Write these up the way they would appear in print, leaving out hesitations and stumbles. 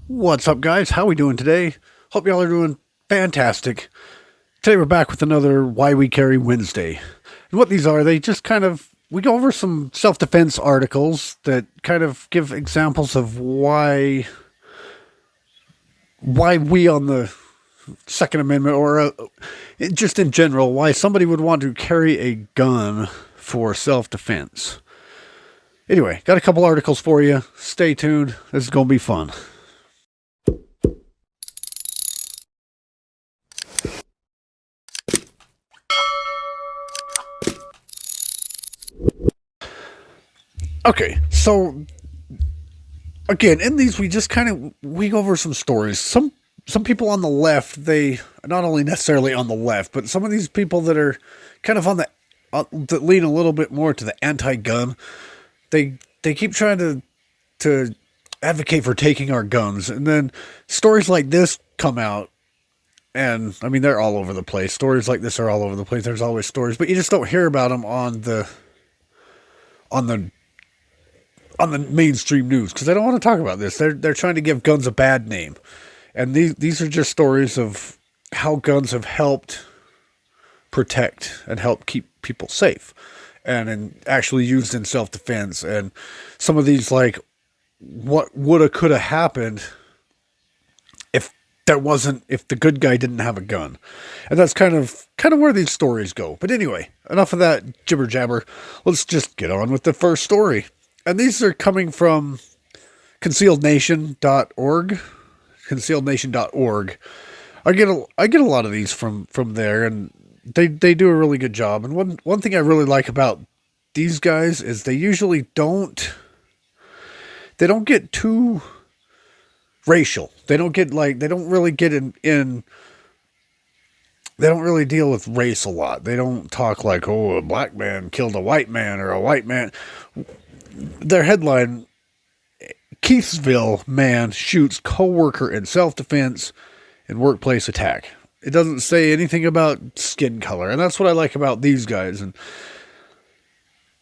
What's up, guys? How we doing today? Hope y'all are doing fantastic. Today we're back with another Why We Carry Wednesday. And what these are, they just we go over some self-defense articles that kind of give examples of why we on the Second Amendment, or just in general, why somebody would want to carry a gun for self-defense. Anyway, got a couple articles for you. Stay tuned. This is going to be fun. Okay, so again, in these we just we go over some stories. Some people on the left, they not only necessarily on the left, but some of these people that are kind of on the that lean a little bit more to the anti-gun. They keep trying to advocate for taking our guns, and then stories like this come out, and I mean they're all over the place. Stories like this are all over the place. There's always stories, but you just don't hear about them on the mainstream news because they don't want to talk about this. They're trying to give guns a bad name, and these are just stories of how guns have helped protect and help keep people safe, and actually used in self-defense. And some of these, like, what woulda coulda happened if the good guy didn't have a gun. And that's kind of where these stories go. But anyway, enough of that jibber jabber. Let's just get on with the first story. And these are coming from concealednation.org. Concealednation.org. I get a lot of these from there, and they do a really good job. And one thing I really like about these guys is they usually don't get too racial. They don't really deal with race a lot. They don't talk like, oh, a black man killed a white man, or a white man. Their headline: Keithsville man shoots co-worker in self-defense in workplace attack. It doesn't say anything about skin color, and that's what I like about these guys. And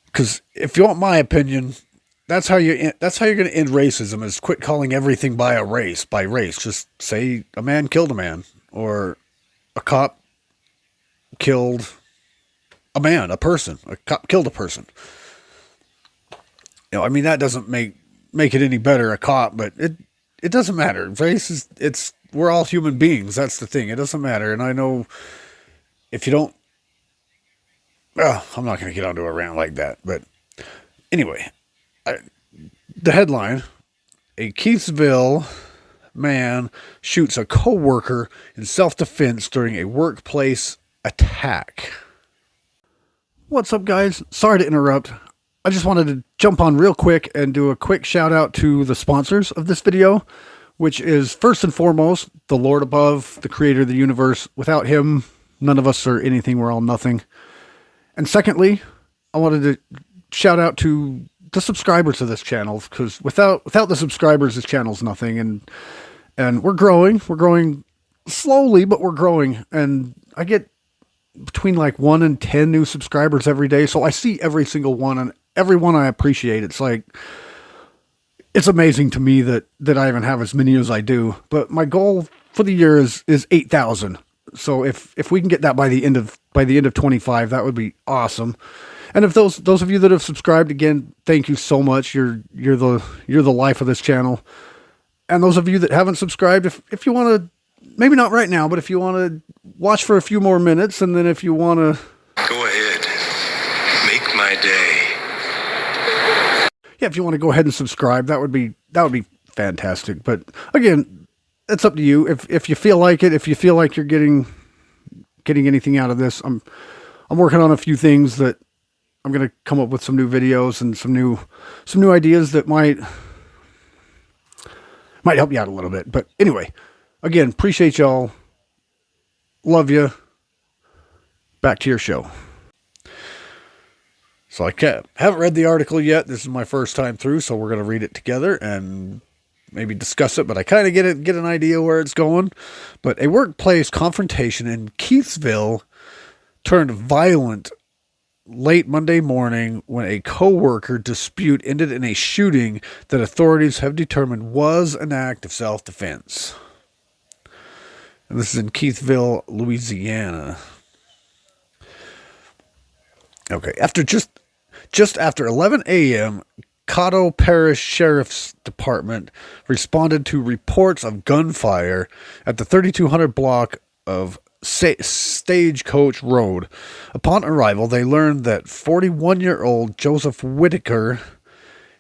because if you want my opinion, that's how you're going to end racism: is quit calling everything by race. Just say a man killed a man, or a cop killed a man, a person. A cop killed a person. You know, I mean, that doesn't make it any better, a cop, but it doesn't matter. Race is, we're all human beings. That's the thing. It doesn't matter. And I know if you don't, well, I'm not going to get onto a rant like that. But anyway, the headline: a Keithsville man shoots a co-worker in self-defense during a workplace attack. What's up, guys? Sorry to interrupt. I just wanted to jump on real quick and do a quick shout out to the sponsors of this video, which is first and foremost the Lord above, the creator of the universe. Without him, none of us are anything. We're all nothing. And secondly, I wanted to shout out to the subscribers of this channel, because without the subscribers, this channel's nothing. And we're growing. We're growing slowly, but we're growing. And I get between like 1 and 10 new subscribers every day. So I see every single one, and every one I appreciate. It's like, it's amazing to me that I even have as many as I do. But my goal for the year is 8,000. So if we can get that by the end of 25, that would be awesome. And if those of you that have subscribed, again, thank you so much. You're the life of this channel. And those of you that haven't subscribed, if you want to, maybe not right now, but if you want to watch for a few more minutes, and then if you want to go ahead, make my day. Yeah, if you want to go ahead and subscribe, that would be fantastic. But again, it's up to you. If you feel like it, if you feel like you're getting anything out of this, I'm working on a few things that I'm going to come up with some new videos and some new ideas that might help you out a little bit. But anyway, again, appreciate y'all. Love you. Back to your show. So I haven't read the article yet. This is my first time through, so we're going to read it together and maybe discuss it. But I kind of get an idea where it's going. But a workplace confrontation in Keithsville turned violent late Monday morning when a co-worker dispute ended in a shooting that authorities have determined was an act of self-defense. And this is in Keithville, Louisiana. Okay, just after 11 a.m., Caddo Parish Sheriff's Department responded to reports of gunfire at the 3200 block of Stagecoach Road. Upon arrival, they learned that 41-year-old Joseph Whitaker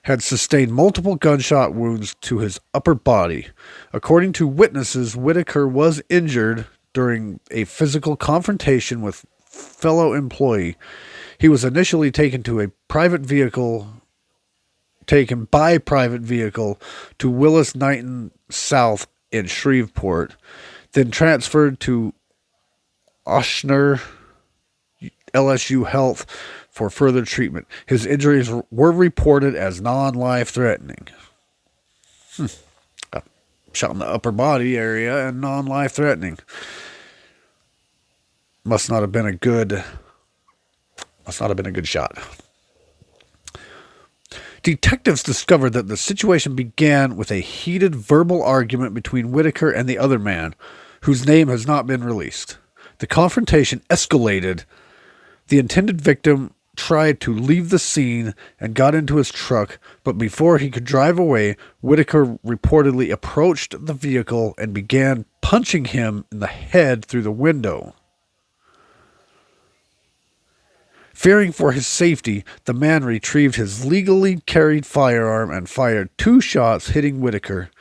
had sustained multiple gunshot wounds to his upper body. According to witnesses, Whitaker was injured during a physical confrontation with fellow employee. He was initially taken by private vehicle to Willis Knighton South in Shreveport, then transferred to Ochsner LSU Health for further treatment. His injuries were reported as non-life-threatening. Shot in the upper body area and non-life-threatening. Must not have been a good shot. Detectives discovered that the situation began with a heated verbal argument between Whitaker and the other man, whose name has not been released. The confrontation escalated. The intended victim tried to leave the scene and got into his truck, but before he could drive away, Whitaker reportedly approached the vehicle and began punching him in the head through the window. Fearing for his safety, the man retrieved his legally carried firearm and fired 2 shots, hitting Whitaker.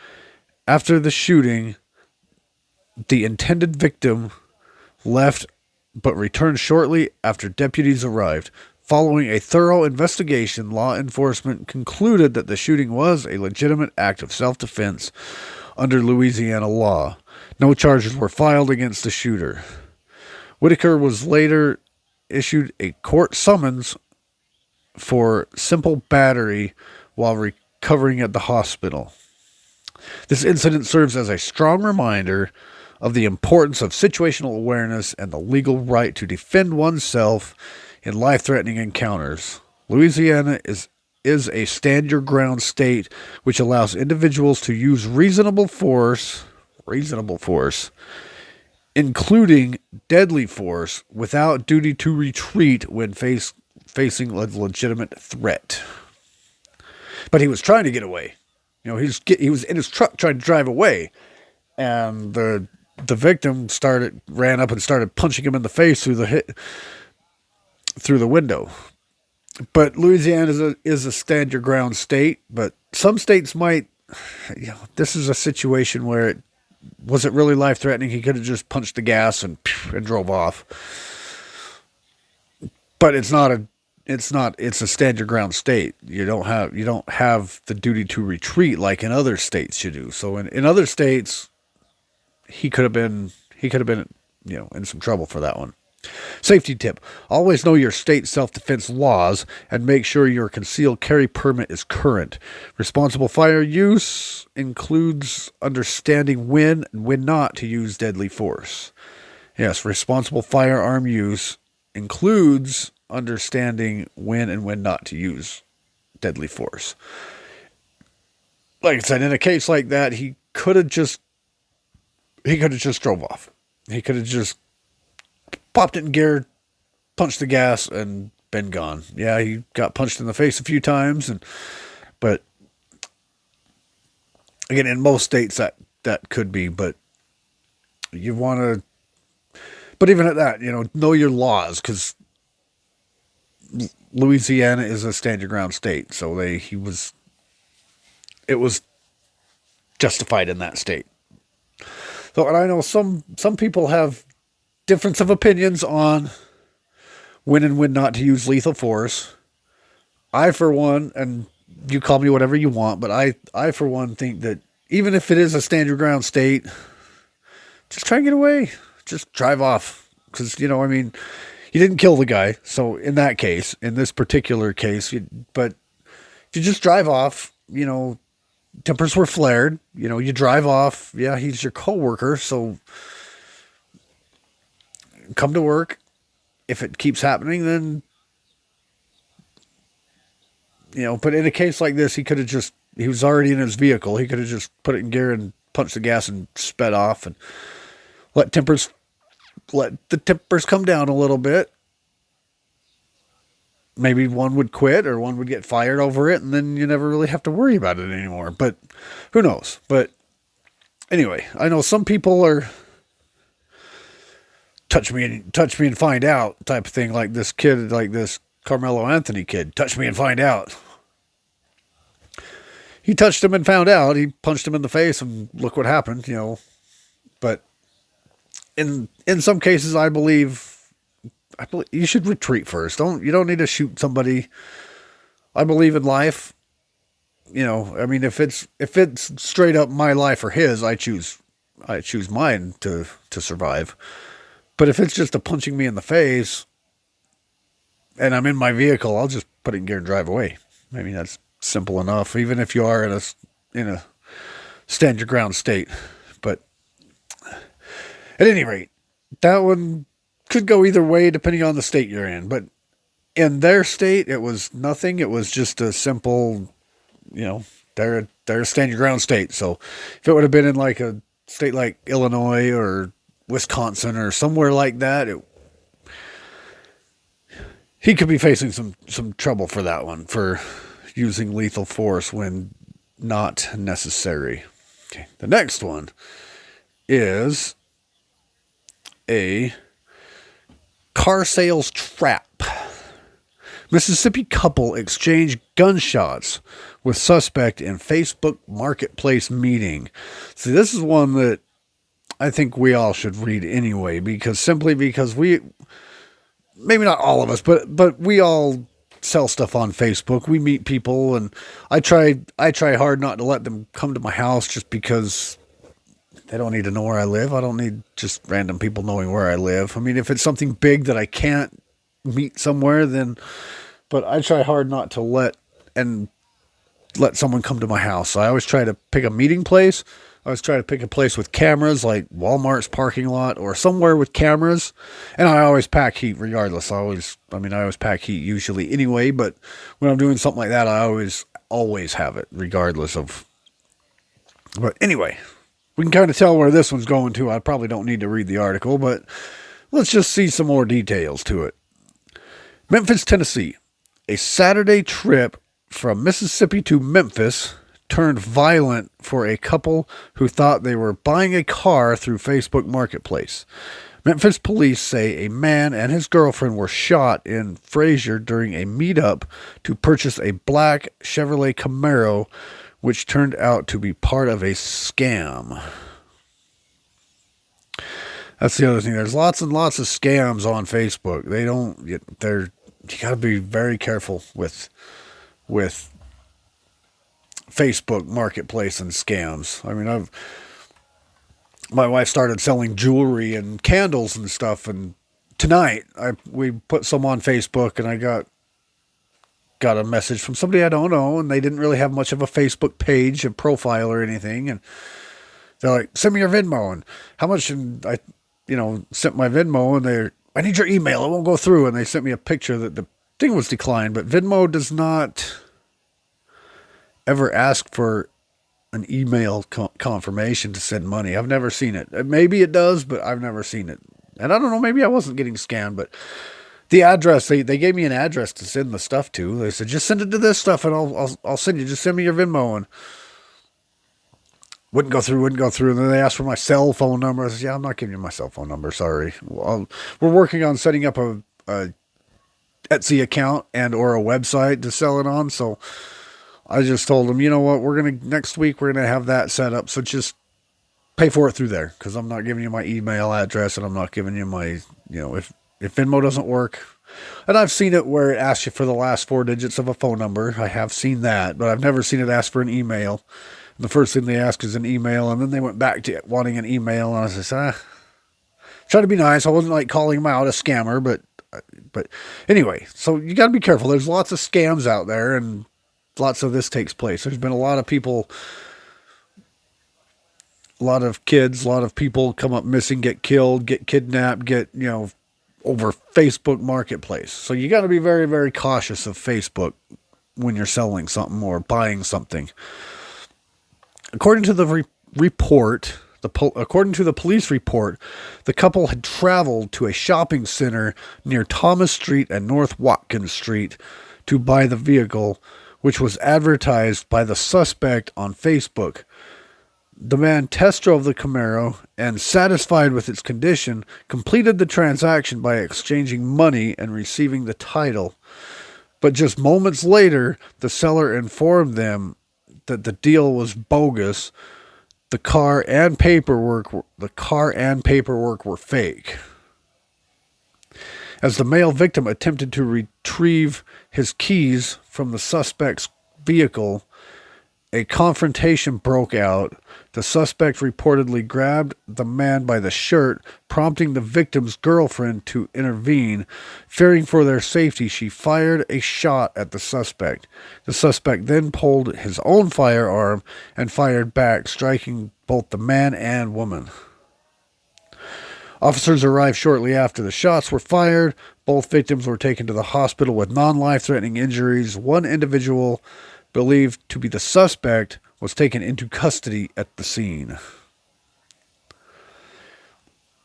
After the shooting, the intended victim left but returned shortly after deputies arrived. Following a thorough investigation, law enforcement concluded that the shooting was a legitimate act of self-defense under Louisiana law. No charges were filed against the shooter. Whitaker was later issued a court summons for simple battery while recovering at the hospital. This incident serves as a strong reminder of the importance of situational awareness and the legal right to defend oneself in life-threatening encounters. Louisiana is a stand-your-ground state which allows individuals to use reasonable force, including deadly force, without duty to retreat when facing a legitimate threat. But he was trying to get away. He was in his truck trying to drive away, and the victim ran up and started punching him in the face through the window. But Louisiana is a stand your ground state, but some states might, this is a situation where was it really life threatening? He could have just punched the gas and drove off. But it's a stand your ground state. You don't have the duty to retreat like in other states you do. So in other states, he could have been, in some trouble for that one. Safety tip. Always know your state self-defense laws and make sure your concealed carry permit is current. Responsible fire use includes understanding when and when not to use deadly force. Yes, responsible firearm use includes understanding when and when not to use deadly force. Like I said, in a case like that, he could have just drove off. He could have just popped it in gear, punched the gas, and been gone. Yeah, he got punched in the face a few times, but again, in most states that could be, but you want to. But even at that, know your laws, because Louisiana is a stand your ground state, so it was justified in that state. So, and I know some people have difference of opinions on when and when not to use lethal force. I, for one, and you call me whatever you want, but I for one, think that even if it is a stand your ground state, just try and get away. Just drive off. Because, you didn't kill the guy. So in that case, in this particular case, but if you just drive off, tempers were flared, you drive off. Yeah, he's your coworker, so come to work. If it keeps happening, then But in a case like this, he was already in his vehicle. He could have just put it in gear and punched the gas and sped off and let tempers, let the tempers come down a little bit. Maybe one would quit or one would get fired over it, and then you never really have to worry about it anymore. But who knows? But anyway, I know some people are touch me and find out type of thing, like this kid, like this Carmelo Anthony kid. Touch me and find out. He touched him and found out. He punched him in the face, and look what happened. But in some cases, I believe you should retreat first. You don't need to shoot somebody. I believe in life. I mean, if it's straight up my life or his, I choose mine to survive. But if it's just a punching me in the face and I'm in my vehicle, I'll just put it in gear and drive away. I mean, that's simple enough, even if you are in a stand your ground state. But at any rate, that one could go either way depending on the state you're in. But in their state, it was nothing. It was just a simple, they're a stand your ground state. So if it would have been in like a state like Illinois or Wisconsin or somewhere like that, he could be facing some trouble for that one, for using lethal force when not necessary. Okay, the next one is a car sales trap. Mississippi couple exchanged gunshots with suspect in Facebook marketplace meeting. See, this is one that I think we all should read anyway, because we, maybe not all of us, but we all sell stuff on Facebook. We meet people, and I try hard not to let them come to my house just because they don't need to know where I live. I don't need just random people knowing where I live. I mean, if it's something big that I can't meet somewhere, but I try hard not to let someone come to my house. So I always try to pick a meeting place. I always try to pick a place with cameras, like Walmart's parking lot or somewhere with cameras. And I always pack heat regardless. I always pack heat usually anyway, but when I'm doing something like that, I always have it regardless of. But anyway, we can kind of tell where this one's going to. I probably don't need to read the article, but let's just see some more details to it. Memphis, Tennessee. A Saturday trip from Mississippi to Memphis turned violent for a couple who thought they were buying a car through Facebook Marketplace. Memphis police say a man and his girlfriend were shot in Frazier during a meetup to purchase a black Chevrolet Camaro, which turned out to be part of a scam. That's the other thing. There's lots and lots of scams on Facebook. You got to be very careful with Facebook Marketplace and scams. I mean, my wife started selling jewelry and candles and stuff, and tonight we put some on Facebook, and I got a message from somebody I don't know, and they didn't really have much of a Facebook page, a profile or anything, and they're like, "Send me your Venmo," and how much? And I, sent my Venmo, and I need your email. It won't go through, and they sent me a picture that the thing was declined, but Venmo does not ever ask for an email confirmation to send money. I've never seen it. Maybe it does, but I've never seen it. And I don't know, maybe I wasn't getting scammed, but the address, they gave me an address to send the stuff to. They said, just send it to this stuff and I'll send you, just send me your Venmo. And wouldn't go through. And then they asked for my cell phone number. I said, yeah, I'm not giving you my cell phone number. Sorry. Well, we're working on setting up a Etsy account and or a website to sell it on. So I just told them, you know what, next week we're going to have that set up. So just pay for it through there, because I'm not giving you my email address, and I'm not giving you my, if Venmo doesn't work. And I've seen it where it asks you for the last 4 digits of a phone number. I have seen that, but I've never seen it ask for an email. And the first thing they ask is an email, and then they went back to wanting an email, and I said, try to be nice. I wasn't like calling them out a scammer, but anyway, so you got to be careful. There's lots of scams out there, and lots of this takes place. There's been a lot of people, a lot of kids, a lot of people come up missing, get killed, get kidnapped, over Facebook Marketplace. So you got to be very, very cautious of Facebook when you're selling something or buying something. According to the report, according to the police report, the couple had traveled to a shopping center near Thomas Street and North Watkins Street to buy the vehicle, which was advertised by the suspect on Facebook. The man test drove the Camaro and, satisfied with its condition, completed the transaction by exchanging money and receiving the title. But just moments later, the seller informed them that the deal was bogus. The car and paperwork were fake. As the male victim attempted to retrieve his keys from the suspect's vehicle, a confrontation broke out. The suspect reportedly grabbed the man by the shirt, prompting the victim's girlfriend to intervene. Fearing for their safety, she fired a shot at the suspect. The suspect then pulled his own firearm and fired back, striking both the man and woman. Officers arrived shortly after the shots were fired. Both victims were taken to the hospital with non-life-threatening injuries. One individual, believed to be the suspect, was taken into custody at the scene.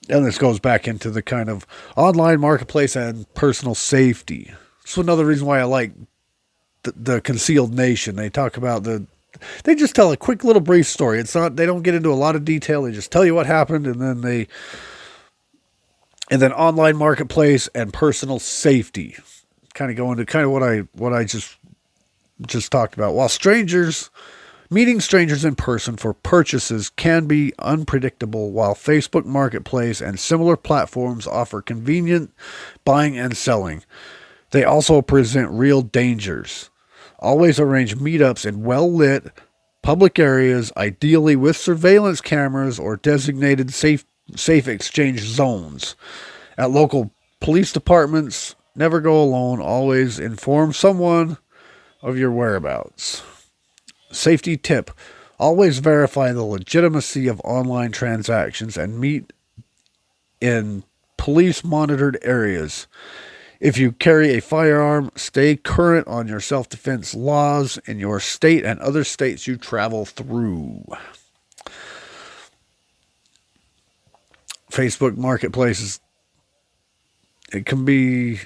And this goes back into the kind of online marketplace and personal safety. That's another reason why I like the Concealed Nation. They talk about they just tell a quick little brief story. It's not, they don't get into a lot of detail. They just tell you what happened, and then online marketplace and personal safety kind of go into kind of what I just talked about. While meeting strangers in person for purchases can be unpredictable, while Facebook Marketplace and similar platforms offer convenient buying and selling, they also present real dangers. Always arrange meetups in well-lit public areas, ideally with surveillance cameras or designated safe exchange zones. At local police departments, never go alone. Always inform someone of your whereabouts. Safety tip: always verify the legitimacy of online transactions and meet in police-monitored areas. If you carry a firearm, stay current on your self-defense laws in your state and other states you travel through. Facebook Marketplace it can be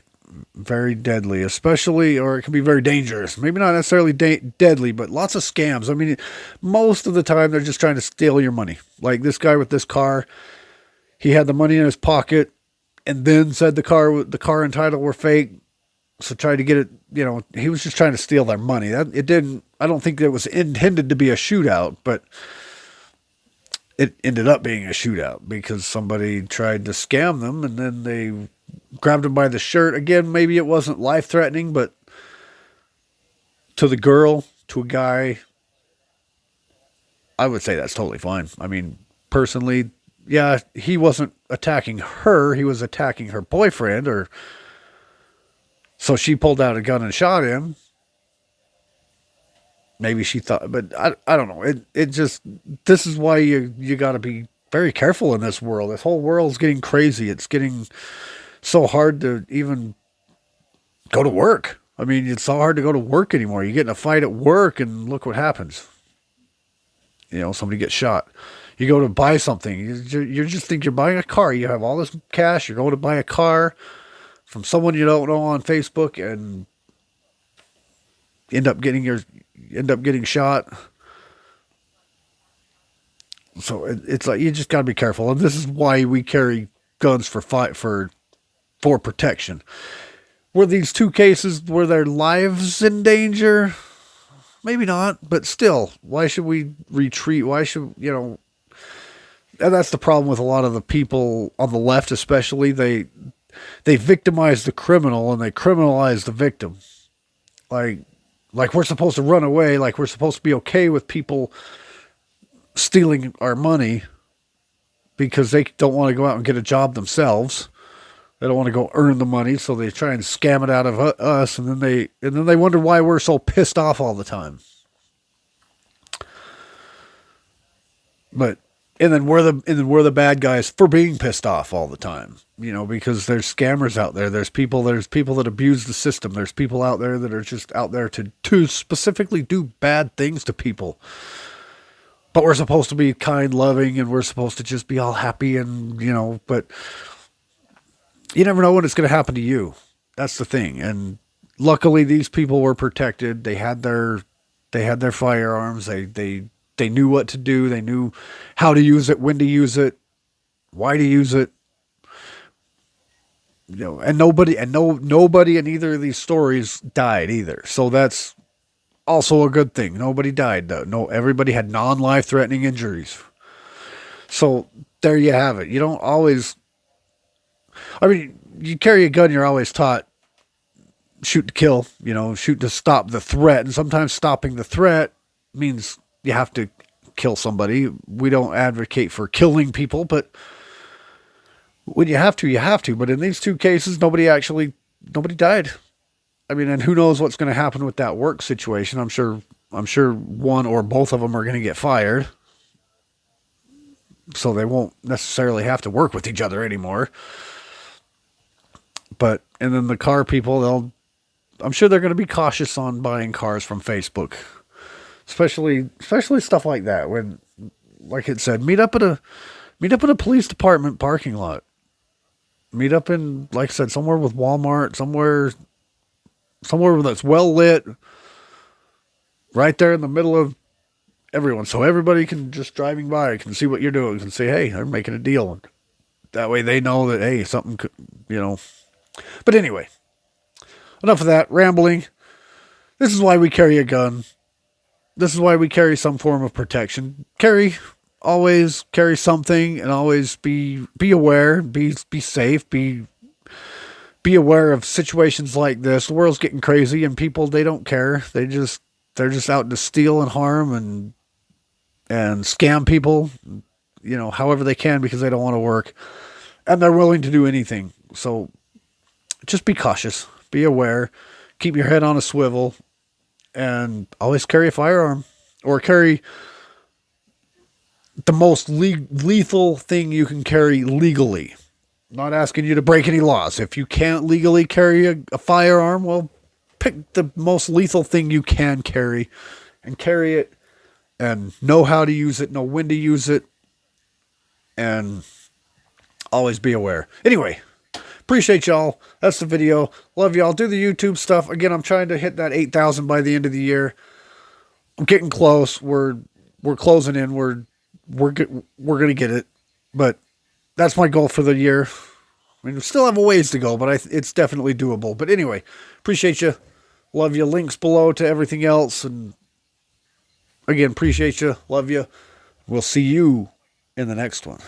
very deadly, especially, or it can be very dangerous. Maybe not necessarily deadly, but lots of scams. I mean, most of the time they're just trying to steal your money. Like this guy with this car, he had the money in his pocket and then said the car and title were fake. So tried to get it, he was just trying to steal their money. I don't think it was intended to be a shootout, but it ended up being a shootout because somebody tried to scam them and then they grabbed him by the shirt. Again, maybe it wasn't life-threatening, but to the girl, to a guy, I would say that's totally fine. I mean, personally, yeah, he wasn't attacking her. He was attacking her boyfriend, so she pulled out a gun and shot him. Maybe she thought, but I don't know. This is why you got to be very careful in this world. This whole world's getting crazy. It's getting so hard to even go to work. I mean, it's so hard to go to work anymore. You get in a fight at work and look what happens. Somebody gets shot. You go to buy something. You just think you're buying a car. You have all this cash. You're going to buy a car from someone you don't know on Facebook and end up getting shot. So it's like, you just got to be careful. And this is why we carry guns for protection. Were these two cases, were their lives in danger? Maybe not, but still, why should we retreat? Why should, and that's the problem with a lot of the people on the left, especially. They victimize the criminal and they criminalize the victim. Like we're supposed to run away, like we're supposed to be okay with people stealing our money because they don't want to go out and get a job themselves. They don't want to go earn the money, so they try and scam it out of us, and then they wonder why we're so pissed off all the time. But And then we're the bad guys for being pissed off all the time. You know, because there's scammers out there. There's people that abuse the system. There's people out there that are just out there to specifically do bad things to people. But we're supposed to be kind, loving, and we're supposed to just be all happy and, you know, but you never know when it's going to happen to you. That's the thing. And luckily these people were protected. They had their firearms. They knew what to do. They knew how to use it, when to use it, why to use it. You know, and nobody in either of these stories died either. So that's also a good thing. Nobody died though. No, everybody had non-life threatening injuries. So there you have it. You don't always, I mean, you carry a gun, you're always taught shoot to kill, you know, shoot to stop the threat. And sometimes stopping the threat means you have to kill somebody. We don't advocate for killing people, but when you have to, you have to. But in these two cases, nobody died. I mean, and who knows what's going to happen with that work situation. I'm sure one or both of them are going to get fired. So they won't necessarily have to work with each other anymore. But, and then the car people, I'm sure they're going to be cautious on buying cars from Facebook. Especially stuff like that. When, like it said, meet up in a police department parking lot. Meet up in, like I said, somewhere with Walmart, somewhere that's well lit, right there in the middle of everyone. So everybody can just driving by can see what you're doing and say, hey, they're making a deal. And that way they know that, hey, something could, you know. But anyway, enough of that rambling. This is why we carry a gun. This is why we carry some form of protection. Always carry something, and always be aware, be safe, be aware of situations like this. The world's getting crazy, and people, they don't care. They're just out to steal and harm and scam people, you know, however they can, because they don't want to work, and they're willing to do anything. So just be cautious, be aware, keep your head on a swivel, and always carry a firearm, or carry the most lethal thing you can carry legally. Not asking you to break any laws. If you can't legally carry a firearm, well, pick the most lethal thing you can carry and carry it, and know how to use it, know when to use it, and always be aware. Anyway, appreciate y'all. That's the video. Love y'all. Do the YouTube stuff. Again, I'm trying to hit that 8,000 by the end of the year. I'm getting close. We're closing in. We're going to get it, but that's my goal for the year. I mean, we still have a ways to go, but it's definitely doable. But anyway, appreciate you. Love you. Links below to everything else. And again, appreciate you. Love you. We'll see you in the next one.